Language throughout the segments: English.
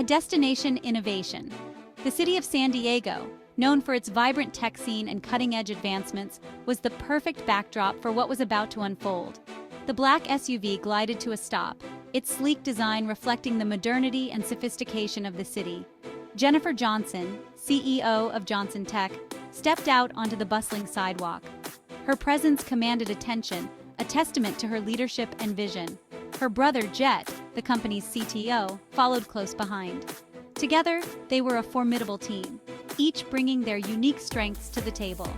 A destination innovation. The city of San Diego, known for its vibrant tech scene and cutting-edge advancements, was the perfect backdrop for what was about to unfold. The black SUV glided to a stop, its sleek design reflecting the modernity and sophistication of the city. Jennifer Johnson, CEO of Johnson Tech, stepped out onto the bustling sidewalk. Her presence commanded attention, a testament to her leadership and vision. Her brother Jett, the company's CTO, followed close behind. Together, they were a formidable team, each bringing their unique strengths to the table.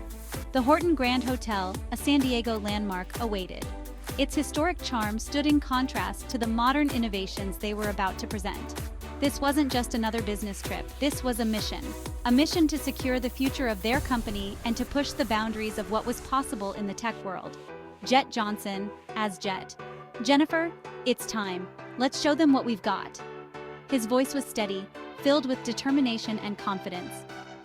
The Horton Grand Hotel, a San Diego landmark, awaited. Its historic charm stood in contrast to the modern innovations they were about to present. This wasn't just another business trip, this was a mission to secure the future of their company and to push the boundaries of what was possible in the tech world. Jett Johnson, as Jett. Jennifer, it's time. Let's show them what we've got. His voice was steady, filled with determination and confidence.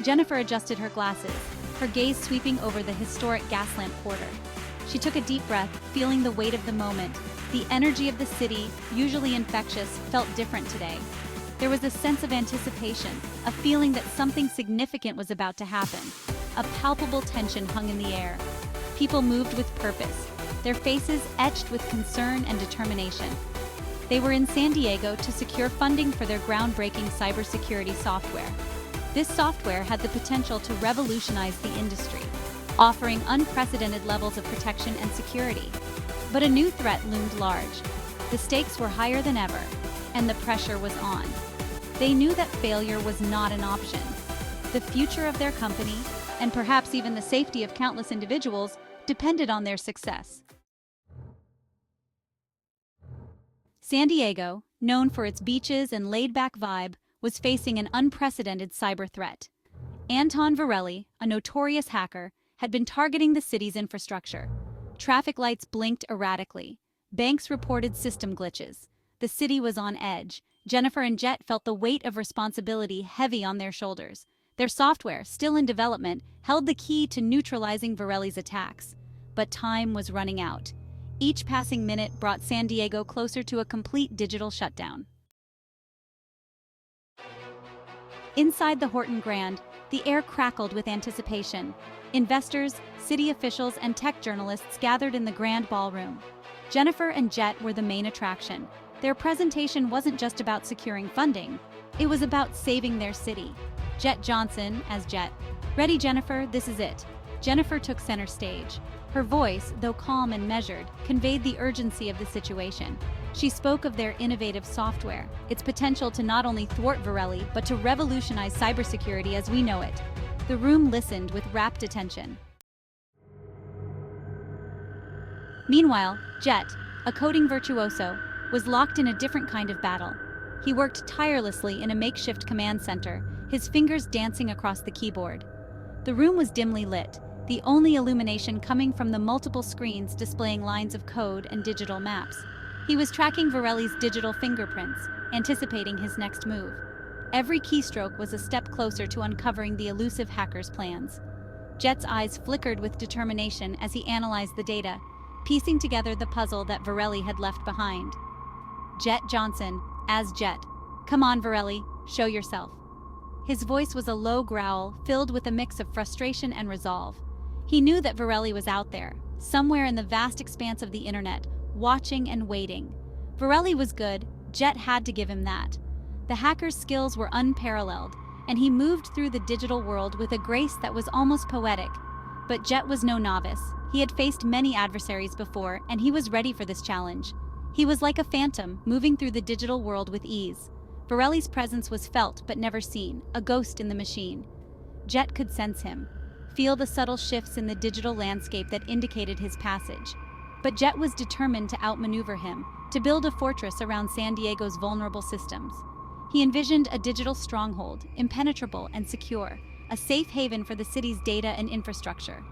Jennifer adjusted her glasses, her gaze sweeping over the historic Gaslamp Quarter. She took a deep breath, feeling the weight of the moment. The energy of the city, usually infectious, felt different today. There was a sense of anticipation, a feeling that something significant was about to happen. A palpable tension hung in the air. People moved with purpose, their faces etched with concern and determination. They were in San Diego to secure funding for their groundbreaking cybersecurity software. This software had the potential to revolutionize the industry, offering unprecedented levels of protection and security. But a new threat loomed large. The stakes were higher than ever, and the pressure was on. They knew that failure was not an option. The future of their company, and perhaps even the safety of countless individuals, depended on their success. San Diego, known for its beaches and laid-back vibe, was facing an unprecedented cyber threat. Anton Virelli, a notorious hacker, had been targeting the city's infrastructure. Traffic lights blinked erratically. Banks reported system glitches. The city was on edge. Jennifer and Jett felt the weight of responsibility heavy on their shoulders. Their software, still in development, held the key to neutralizing Virelli's attacks. But time was running out. Each passing minute brought San Diego closer to a complete digital shutdown. Inside the Horton Grand, the air crackled with anticipation. Investors, city officials, and tech journalists gathered in the grand ballroom. Jennifer and Jett were the main attraction. Their presentation wasn't just about securing funding, it was about saving their city. Jett Johnson, as Jett. Ready, Jennifer, this is it. Jennifer took center stage. Her voice, though calm and measured, conveyed the urgency of the situation. She spoke of their innovative software, its potential to not only thwart Virelli, but to revolutionize cybersecurity as we know it. The room listened with rapt attention. Meanwhile, Jett, a coding virtuoso, was locked in a different kind of battle. He worked tirelessly in a makeshift command center, his fingers dancing across the keyboard. The room was dimly lit, the only illumination coming from the multiple screens displaying lines of code and digital maps. He was tracking Virelli's digital fingerprints, anticipating his next move. Every keystroke was a step closer to uncovering the elusive hacker's plans. Jett's eyes flickered with determination as he analyzed the data, piecing together the puzzle that Virelli had left behind. Jett Johnson, as Jett. Come on, Virelli, show yourself. His voice was a low growl, filled with a mix of frustration and resolve. He knew that Virelli was out there, somewhere in the vast expanse of the internet, watching and waiting. Virelli was good, Jett had to give him that. The hacker's skills were unparalleled, and he moved through the digital world with a grace that was almost poetic. But Jett was no novice. He had faced many adversaries before, and he was ready for this challenge. He was like a phantom, moving through the digital world with ease. Virelli's presence was felt but never seen, a ghost in the machine. Jett could sense him, feel the subtle shifts in the digital landscape that indicated his passage. But Jett was determined to outmaneuver him, to build a fortress around San Diego's vulnerable systems. He envisioned a digital stronghold, impenetrable and secure, a safe haven for the city's data and infrastructure.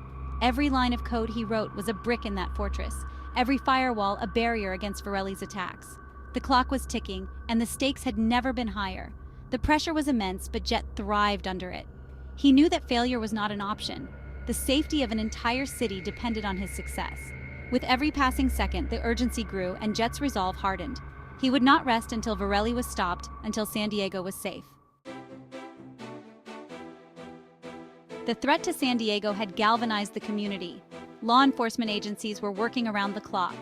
Every line of code he wrote was a brick in that fortress, every firewall a barrier against Virelli's attacks. The clock was ticking, and the stakes had never been higher. The pressure was immense, but Jett thrived under it. He knew that failure was not an option. The safety of an entire city depended on his success. With every passing second, the urgency grew, and Jett's resolve hardened. He would not rest until Virelli was stopped, until San Diego was safe. The threat to San Diego had galvanized the community. Law enforcement agencies were working around the clock.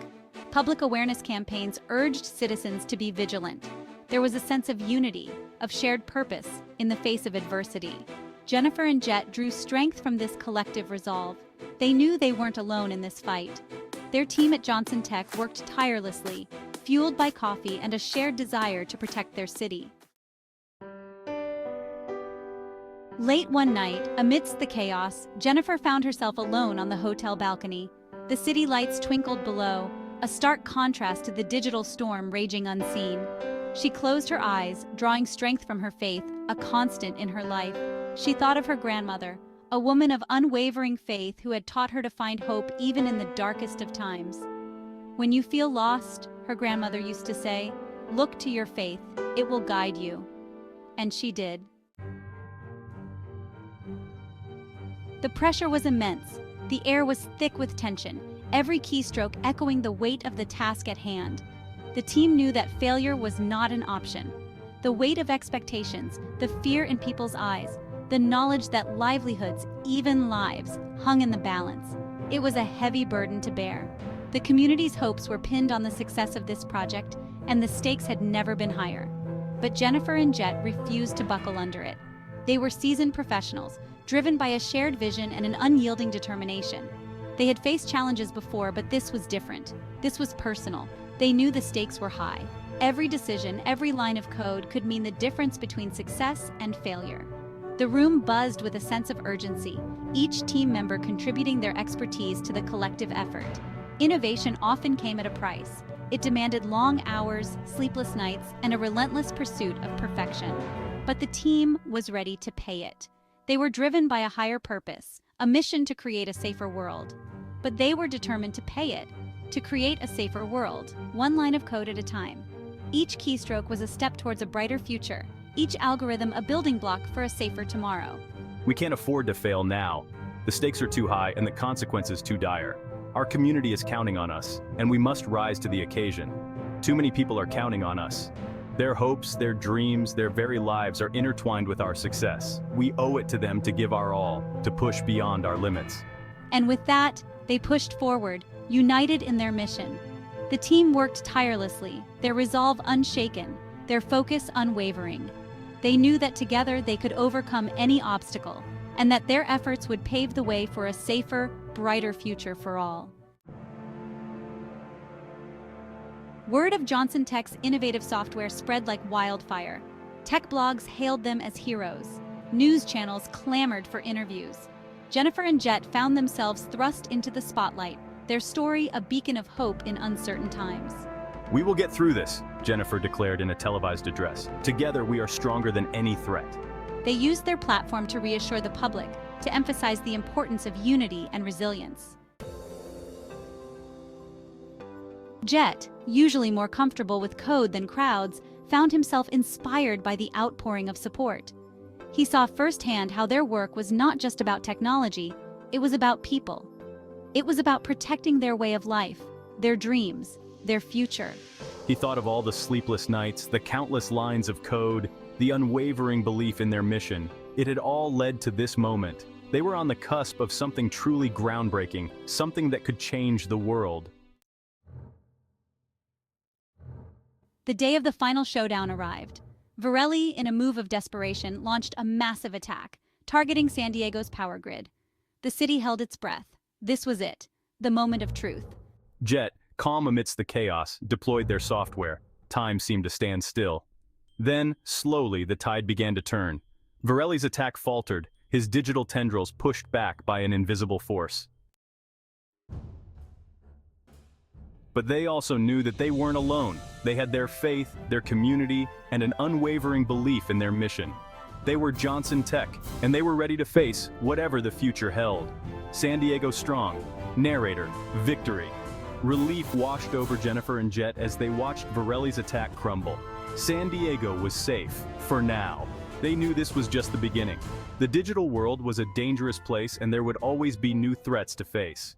Public awareness campaigns urged citizens to be vigilant. There was a sense of unity, of shared purpose, in the face of adversity. Jennifer and Jett drew strength from this collective resolve. They knew they weren't alone in this fight. Their team at Johnson Tech worked tirelessly, fueled by coffee and a shared desire to protect their city. Late one night, amidst the chaos, Jennifer found herself alone on the hotel balcony. The city lights twinkled below, a stark contrast to the digital storm raging unseen. She closed her eyes, drawing strength from her faith, a constant in her life. She thought of her grandmother, a woman of unwavering faith who had taught her to find hope even in the darkest of times. "When you feel lost," her grandmother used to say, "look to your faith, it will guide you." And she did. The pressure was immense. The air was thick with tension, every keystroke echoing the weight of the task at hand. The team knew that failure was not an option. The weight of expectations, the fear in people's eyes, the knowledge that livelihoods, even lives, hung in the balance. It was a heavy burden to bear. The community's hopes were pinned on the success of this project, and the stakes had never been higher. But Jennifer and Jett refused to buckle under it. They were seasoned professionals, driven by a shared vision and an unyielding determination. They had faced challenges before, but this was different. This was personal. They knew the stakes were high. Every decision, every line of code could mean the difference between success and failure. The room buzzed with a sense of urgency, each team member contributing their expertise to the collective effort. Innovation often came at a price. It demanded long hours, sleepless nights, and a relentless pursuit of perfection. But the team was ready to pay it. They were driven by a higher purpose, a mission to create a safer world. But they were determined to pay it, to create a safer world, one line of code at a time. Each keystroke was a step towards a brighter future, each algorithm a building block for a safer tomorrow. We can't afford to fail now. The stakes are too high and the consequences too dire. Our community is counting on us, and we must rise to the occasion. Too many people are counting on us. Their hopes, their dreams, their very lives are intertwined with our success. We owe it to them to give our all, to push beyond our limits. And with that, they pushed forward, united in their mission. The team worked tirelessly, their resolve unshaken, their focus unwavering. They knew that together they could overcome any obstacle, and that their efforts would pave the way for a safer, brighter future for all. Word of Johnson Tech's innovative software spread like wildfire. Tech blogs hailed them as heroes. News channels clamored for interviews. Jennifer and Jett found themselves thrust into the spotlight, their story a beacon of hope in uncertain times. "We will get through this," Jennifer declared in a televised address. "Together we are stronger than any threat." They used their platform to reassure the public, to emphasize the importance of unity and resilience. Jett, usually more comfortable with code than crowds, found himself inspired by the outpouring of support. He saw firsthand how their work was not just about technology, it was about people. It was about protecting their way of life, their dreams, their future. He thought of all the sleepless nights, the countless lines of code, the unwavering belief in their mission. It had all led to this moment. They were on the cusp of something truly groundbreaking, something that could change the world. The day of the final showdown arrived. Virelli, in a move of desperation, launched a massive attack, targeting San Diego's power grid. The city held its breath. This was it, the moment of truth. Jett, calm amidst the chaos, deployed their software. Time seemed to stand still. Then, slowly, the tide began to turn. Virelli's attack faltered, his digital tendrils pushed back by an invisible force. But they also knew that they weren't alone. They had their faith, their community, and an unwavering belief in their mission. They were Johnson Tech, and they were ready to face whatever the future held. San Diego strong. Narrator, victory. Relief washed over Jennifer and Jett as they watched Virelli's attack crumble. San Diego was safe, for now. They knew this was just the beginning. The digital world was a dangerous place, and there would always be new threats to face.